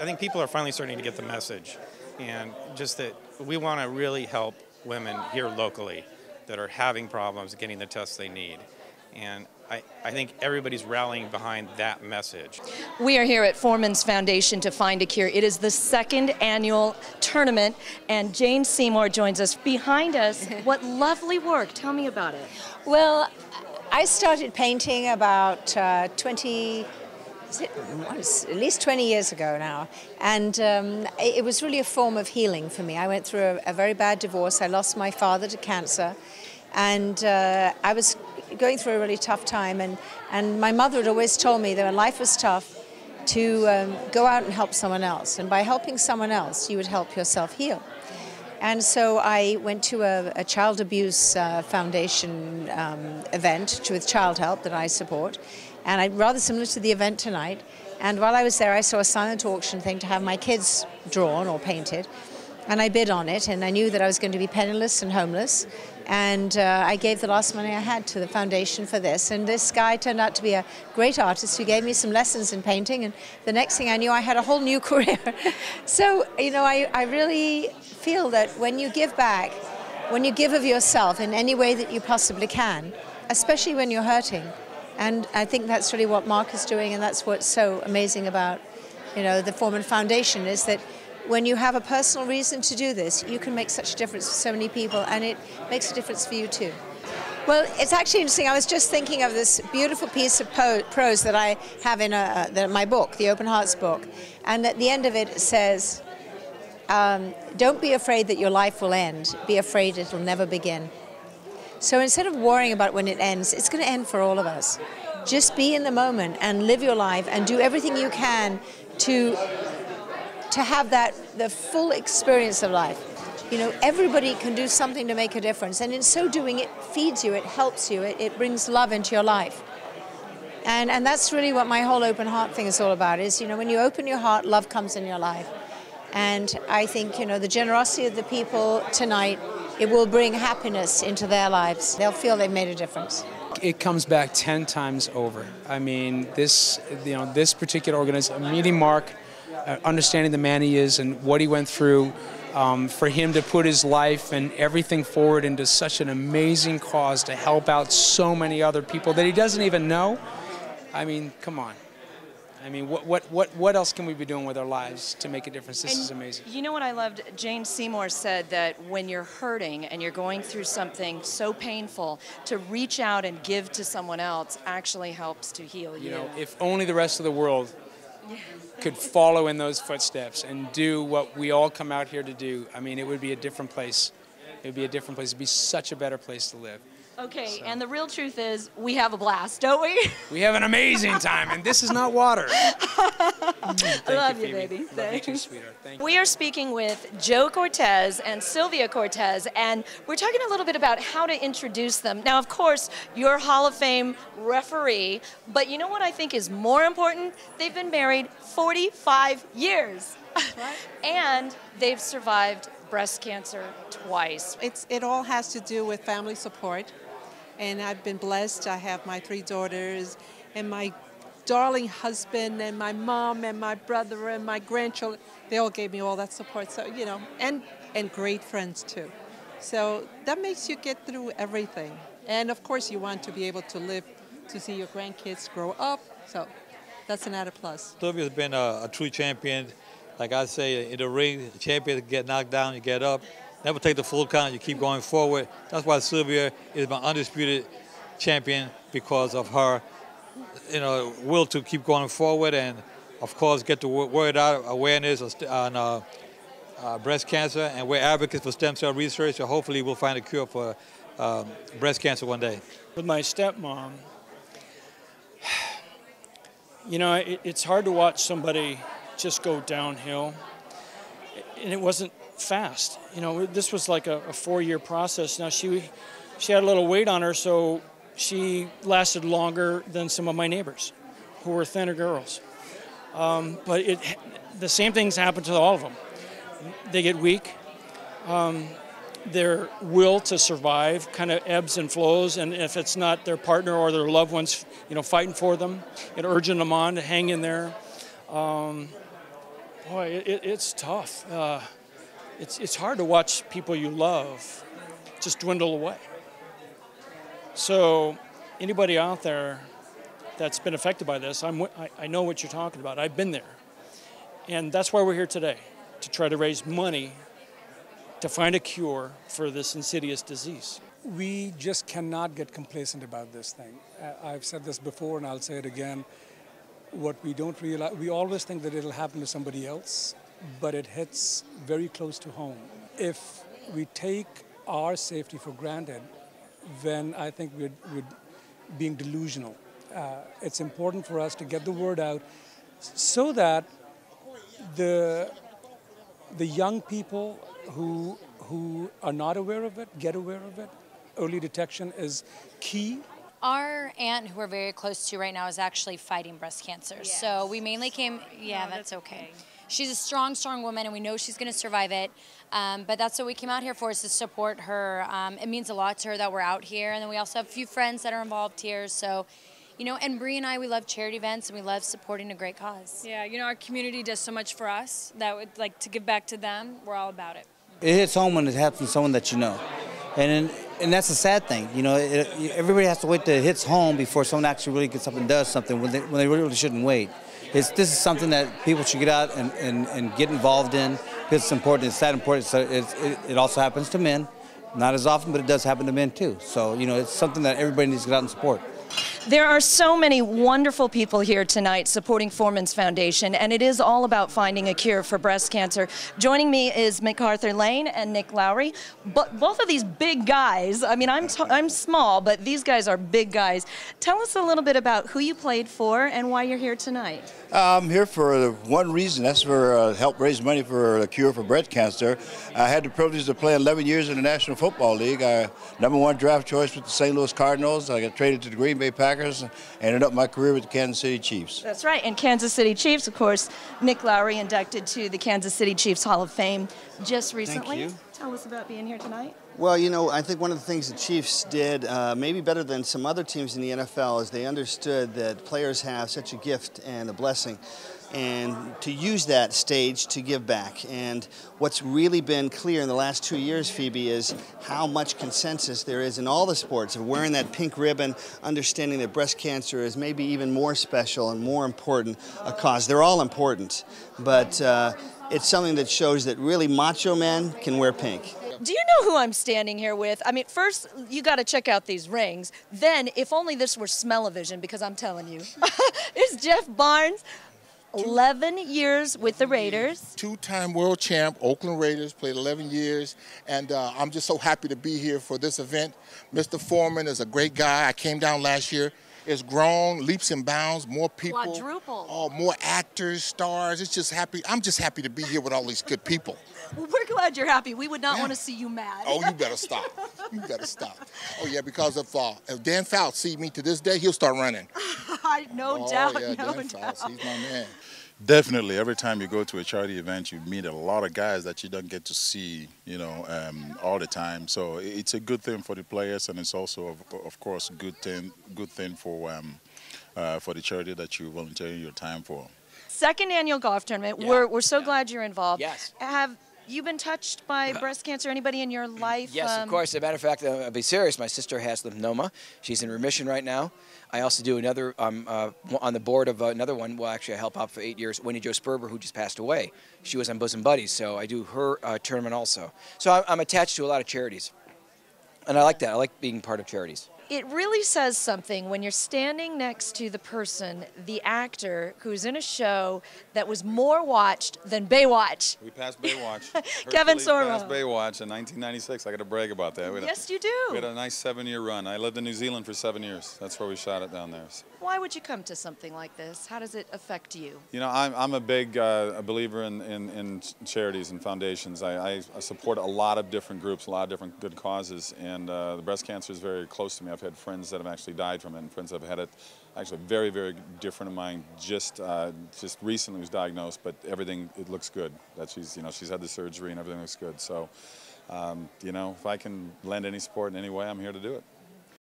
I think people are finally starting to get the message, and just that we want to really help women here locally that are having problems getting the tests they need. And I think everybody's rallying behind that message. We are here at Forman's Foundation to find a cure. It is the second annual tournament, and Jane Seymour joins us. Behind us, what lovely work. Tell me about it. Well, I started painting about at least 20 years ago now, and it was really a form of healing for me. I went through a very bad divorce. I lost my father to cancer, and I was going through a really tough time, and my mother had always told me that when life was tough, to go out and help someone else, and by helping someone else, you would help yourself heal. And so I went to a child abuse foundation event with Child Help that I support, and rather similar to the event tonight. And while I was there, I saw a silent auction thing to have my kids drawn or painted, and I bid on it, and I knew that I was going to be penniless and homeless. And I gave the last money I had to the foundation for this. And this guy turned out to be a great artist who gave me some lessons in painting. And the next thing I knew, I had a whole new career. So, you know, I really feel that when you give back, when you give of yourself in any way that you possibly can, especially when you're hurting, and I think that's really what Mark is doing, and that's what's so amazing about, you know, the Forman Foundation, is that when you have a personal reason to do this, you can make such a difference for so many people, and it makes a difference for you too. Well, it's actually interesting. I was just thinking of this beautiful piece of prose that I have in my book, the Open Hearts book, and at the end of it says, don't be afraid that your life will end. Be afraid it will never begin. So instead of worrying about when it ends, it's going to end for all of us. Just be in the moment and live your life and do everything you can to have the full experience of life. You know, everybody can do something to make a difference, and in so doing, it feeds you, it helps you, it brings love into your life. And that's really what my whole open heart thing is all about, is, you know, when you open your heart, love comes in your life. And I think, you know, the generosity of the people tonight, it will bring happiness into their lives. They'll feel they've made a difference. It comes back 10 times over. I mean, this particular organization, meeting Mark, understanding the man he is and what he went through, for him to put his life and everything forward into such an amazing cause to help out so many other people that he doesn't even know. I mean, come on. I mean, what else can we be doing with our lives to make a difference? This is amazing. You know what I loved? Jane Seymour said that when you're hurting and you're going through something so painful, to reach out and give to someone else actually helps to heal you. You know, if only the rest of the world could follow in those footsteps and do what we all come out here to do, I mean, it would be a different place. It would be a different place. It would be such a better place to live. Okay, so. And the real truth is, we have a blast, don't we? We have an amazing time, and this is not water. I love you, baby. Love you too, sweetheart. Thank you. We are speaking with Joe Cortez and Sylvia Cortez, and we're talking a little bit about how to introduce them. Now, of course, you're Hall of Fame referee, but you know what I think is more important? They've been married 45 years. Right. And they've survived breast cancer twice. It all has to do with family support, and I've been blessed. I have my 3 daughters and my darling husband and my mom and my brother and my grandchildren. They all gave me all that support, so, you know, and great friends too. So that makes you get through everything. And of course you want to be able to live to see your grandkids grow up, so that's an added plus. Sylvia's been a true champion. Like I say, in the ring, the champion get knocked down, you get up. Never take the full count, you keep going forward. That's why Sylvia is my undisputed champion, because of her, you know, will to keep going forward, and of course get the word out, awareness on breast cancer, and we're advocates for stem cell research, so hopefully we'll find a cure for breast cancer one day. With my stepmom, you know, it's hard to watch somebody just go downhill, and it wasn't fast. You know, this was like a 4-year process. Now she had a little weight on her, so she lasted longer than some of my neighbors who were thinner girls. But the same things happen to all of them. They get weak. Their will to survive kind of ebbs and flows, and if it's not their partner or their loved ones, you know, fighting for them and urging them on to hang in there, Boy, it's tough. It's hard to watch people you love just dwindle away. So anybody out there that's been affected by this, I know what you're talking about. I've been there. And that's why we're here today, to try to raise money to find a cure for this insidious disease. We just cannot get complacent about this thing. I've said this before and I'll say it again. What we don't realize, we always think that it'll happen to somebody else, but it hits very close to home. If we take our safety for granted, then I think we're being delusional. It's important for us to get the word out so that the young people who are not aware of it get aware of it. Early detection is key. Our aunt, who we're very close to right now, is actually fighting breast cancer. Yes. So we mainly came, yeah, no, that's okay. She's a strong, strong woman, and we know she's going to survive it. But that's what we came out here for, is to support her. It means a lot to her that we're out here. And then we also have a few friends that are involved here. So, you know, and Bree and I, we love charity events, and we love supporting a great cause. Yeah, you know, our community does so much for us that would like to give back to them. We're all about it. It hits home when it happens to someone that you know. And that's a sad thing. You know, everybody has to wait till it hits home before someone actually really gets up and does something when they really shouldn't wait. This is something that people should get out and get involved in, because it's important. It's that important. So it also happens to men. Not as often, but it does happen to men too. So, you know, it's something that everybody needs to get out and support. There are so many wonderful people here tonight supporting Forman's Foundation, and it is all about finding a cure for breast cancer. Joining me is MacArthur Lane and Nick Lowry. But both of these big guys, I mean, I'm small, but these guys are big guys. Tell us a little bit about who you played for and why you're here tonight. I'm here for one reason. That's for help raise money for a cure for breast cancer. I had the privilege to play 11 years in the National Football League. I #1 draft choice with the St. Louis Cardinals. I got traded to the Green Bay Packers and ended up my career with the Kansas City Chiefs. That's right, and Kansas City Chiefs, of course. Nick Lowry inducted to the Kansas City Chiefs Hall of Fame just recently. Thank you. Tell us about being here tonight. Well, you know, I think one of the things the Chiefs did, maybe better than some other teams in the NFL, is they understood that players have such a gift and a blessing, and to use that stage to give back. And what's really been clear in the last 2 years, Phoebe, is how much consensus there is in all the sports of wearing that pink ribbon, understanding that breast cancer is maybe even more special and more important a cause. They're all important, but it's something that shows that really macho men can wear pink. Do you know who I'm standing here with? I mean, first, you got to check out these rings. Then, if only this were smell-o-vision, because I'm telling you. It's Jeff Barnes, 11 years with the Raiders. Two-time world champ, Oakland Raiders, played 11 years, and I'm just so happy to be here for this event. Mr. Forman is a great guy. I came down last year. It's grown, leaps and bounds, more people. Quadruple. Oh, more actors, stars. It's just happy. I'm just happy to be here with all these good people. Well, we're glad you're happy. We would not want to see you mad. Oh, you better stop. You better stop. Oh, yeah, because if Dan Fouts see me to this day, he'll start running. No doubt, yeah, no Dan doubt. Fouts, he's my man. Definitely, every time you go to a charity event, you meet a lot of guys that you don't get to see, you know, all the time. So it's a good thing for the players, and it's also, of course, a good thing for the charity that you're volunteering your time for. Second annual golf tournament. Yeah. We're so glad you're involved. Yes. Have you been touched by breast cancer? Anybody in your life? Yes, of course. As a matter of fact, I'll be serious. My sister has lymphoma. She's in remission right now. I also do another, on the board of another one. Well, actually, I help out for 8 years. Wendy Jo Sperber, who just passed away. She was on Bosom Buddies, so I do her tournament also. So I'm attached to a lot of charities. And I like that. I like being part of charities. It really says something when you're standing next to the person, the actor, who's in a show that was more watched than Baywatch. We passed Baywatch. Kevin Hercules Sorbo. passed Baywatch in 1996. I got to brag about that. Yes, you do. We had a nice 7-year run. I lived in New Zealand for 7 years. That's where we shot it down there. Why would you come to something like this? How does it affect you? You know, I'm a big a believer in charities and foundations. I support a lot of different groups, a lot of different good causes, and the breast cancer is very close to me. I've had friends that have actually died from it, and friends that have had it. Actually, a very, very dear friend of mine just recently was diagnosed, but everything, it looks good. That she's had the surgery and everything looks good. So, you know, if I can lend any support in any way, I'm here to do it.